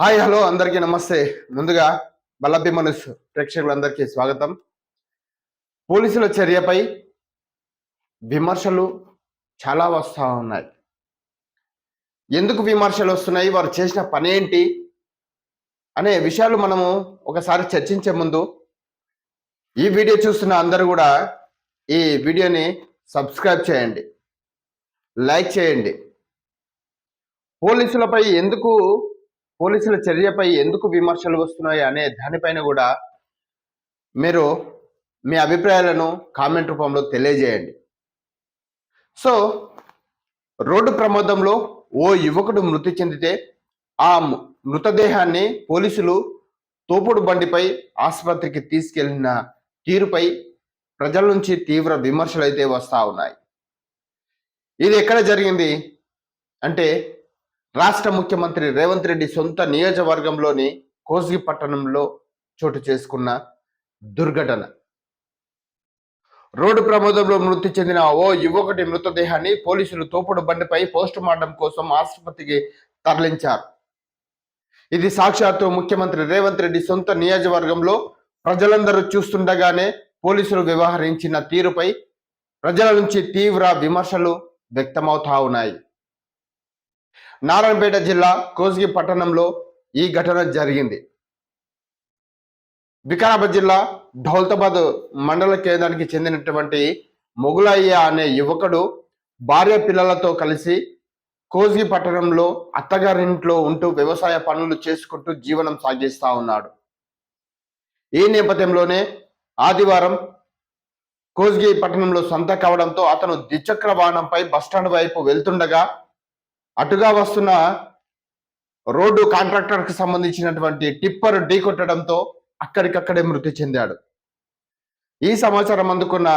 Hi hello అందరికీ నమస్తే. ముందుగా బల్లభి మనస్ ప్రేక్షకులందరికీ స్వాగతం. పోలీసుల చర్యపై విమర్శలు చాలా వస్తూ ఉన్నాయి. ఎందుకు విమర్శలు వస్తున్నాయి, వారు చేసిన పనేంటి అనే విషయాలు మనము ఒకసారి చర్చించే ముందు ఈ వీడియో చూస్తున్న అందరూ కూడా ఈ వీడియోని సబ్స్క్రైబ్ చేయండి, లైక్ చేయండి. పోలీసుల చర్యపై ఎందుకు విమర్శలు వస్తున్నాయి అనే దానిపైన కూడా మీరు మీ అభిప్రాయాలను కామెంట్ రూపంలో తెలియజేయండి. సో రోడ్డు ప్రమాదంలో ఓ యువకుడు మృతి చెందితే ఆ మృతదేహాన్ని పోలీసులు తోపుడు బండిపై ఆసుపత్రికి తీసుకెళ్లిన తీరుపై ప్రజల నుంచి తీవ్ర విమర్శలు అయితే వస్తూ ఉన్నాయి. ఇది ఎక్కడ జరిగింది అంటే రాష్ట్ర ముఖ్యమంత్రి రేవంత్ రెడ్డి సొంత నియోజకవర్గంలోని కోస్గి పట్టణంలో చోటు చేసుకున్న దుర్ఘటన. రోడ్డు ప్రమాదంలో మృతి చెందిన ఓ యువకుడి మృతదేహాన్ని పోలీసులు తోపుడు బండిపై పోస్ట్ మార్టం కోసం ఆసుపత్రికి తరలించారు. ఇది సాక్షాత్తు ముఖ్యమంత్రి రేవంత్ రెడ్డి సొంత నియోజకవర్గంలో ప్రజలందరూ చూస్తుండగానే పోలీసులు వ్యవహరించిన తీరుపై ప్రజల నుంచి తీవ్ర విమర్శలు వ్యక్తమవుతా ఉన్నాయి. నారాయణపేట జిల్లా కోస్గి పట్టణంలో ఈ ఘటన జరిగింది. వికారాబాద్ జిల్లా ధౌలతాబాద్ మండల కేంద్రానికి చెందినటువంటి మొగులయ్య అనే యువకుడు భార్య పిల్లలతో కలిసి కోస్గి పట్టణంలో అత్తగారింట్లో ఉంటూ వ్యవసాయ పనులు చేసుకుంటూ జీవనం సాగిస్తా ఉన్నాడు. ఈ నేపథ్యంలోనే ఆదివారం కోస్గి పట్టణంలో సంత కావడంతో అతను ద్విచక్ర వాహనంపై బస్టాండ్ వైపు వెళ్తుండగా అటుగా వస్తున్న రోడ్డు కాంట్రాక్టర్కి సంబంధించినటువంటి టిప్పర్ ఢీకొట్టడంతో అక్కడికక్కడే మృతి చెందాడు. ఈ సమాచారం అందుకున్న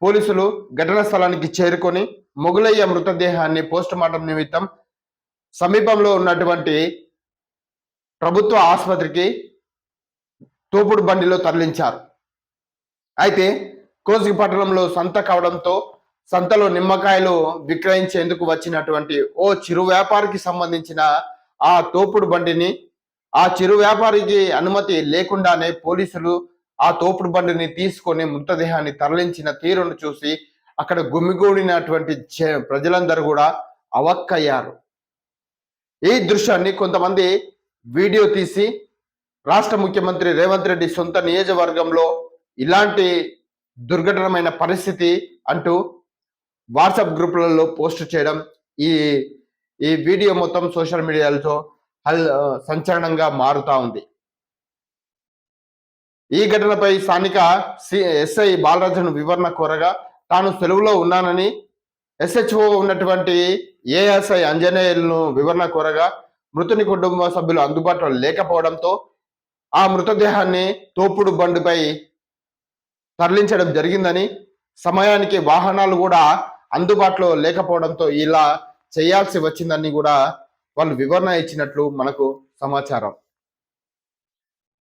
పోలీసులు ఘటనా స్థలానికి చేరుకొని మొగులయ్య మృతదేహాన్ని పోస్టుమార్టం నిమిత్తం సమీపంలో ఉన్నటువంటి ప్రభుత్వ ఆసుపత్రికి తోపుడు బండిలో తరలించారు. అయితే కోస్గి పట్టణంలో సంత కావడంతో సంతలో నిమ్మకాయలు విక్రయించేందుకు వచ్చినటువంటి ఓ చిరు వ్యాపారికి సంబంధించిన ఆ తోపుడు బండిని ఆ చిరు వ్యాపారికి అనుమతి లేకుండానే పోలీసులు ఆ తోపుడు బండిని తీసుకొని మృతదేహాన్ని తరలించిన తీరును చూసి అక్కడ గుమిగూడినటువంటి ప్రజలందరూ కూడా అవక్కయ్యారు. ఈ దృశ్యాన్ని కొంతమంది వీడియో తీసి రాష్ట్ర ముఖ్యమంత్రి రేవంత్ రెడ్డి సొంత నియోజకవర్గంలో ఇలాంటి దుర్ఘటనమైన పరిస్థితి అంటూ వాట్సాప్ గ్రూపులలో పోస్ట్ చేయడం, ఈ వీడియో మొత్తం సోషల్ మీడియాలో సంచలనంగా మారుతా ఉంది. ఈ ఘటనపై స్థానిక ఎస్ఐ బాలరాజును వివరణ కోరగా తాను సెలవులో ఉన్నానని, ఎస్హెచ్ఓ ఉన్నటువంటి ఏఎస్ఐ అంజనేయులను వివరణ కోరగా మృతుని కుటుంబ సభ్యులు అందుబాటులో లేకపోవడంతో ఆ మృతదేహాన్ని తోపుడు బండిపై తరలించడం జరిగిందని, సమయానికి వాహనాలు కూడా అందుబాటులో లేకపోవడంతో ఇలా చేయాల్సి వచ్చిందని కూడా వాళ్ళు వివరణ ఇచ్చినట్లు మనకు సమాచారం.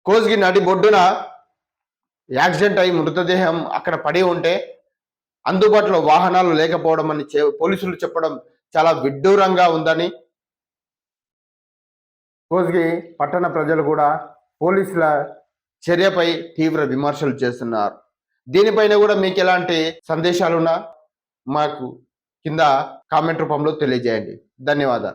కోస్గి నడి బొడ్డున యాక్సిడెంట్ అయి మృతదేహం అక్కడ పడి ఉంటే అందుబాటులో వాహనాలు లేకపోవడం అని పోలీసులు చెప్పడం చాలా విడ్డూరంగా ఉందని కోస్గి పట్టణ ప్రజలు కూడా పోలీసుల చర్యపై తీవ్ర విమర్శలు చేస్తున్నారు. దీనిపైన కూడా మీకు ఎలాంటి సందేశాలున్నా మాకు కింద కామెంట్ రూపంలో తెలియజేయండి. ధన్యవాదాలు.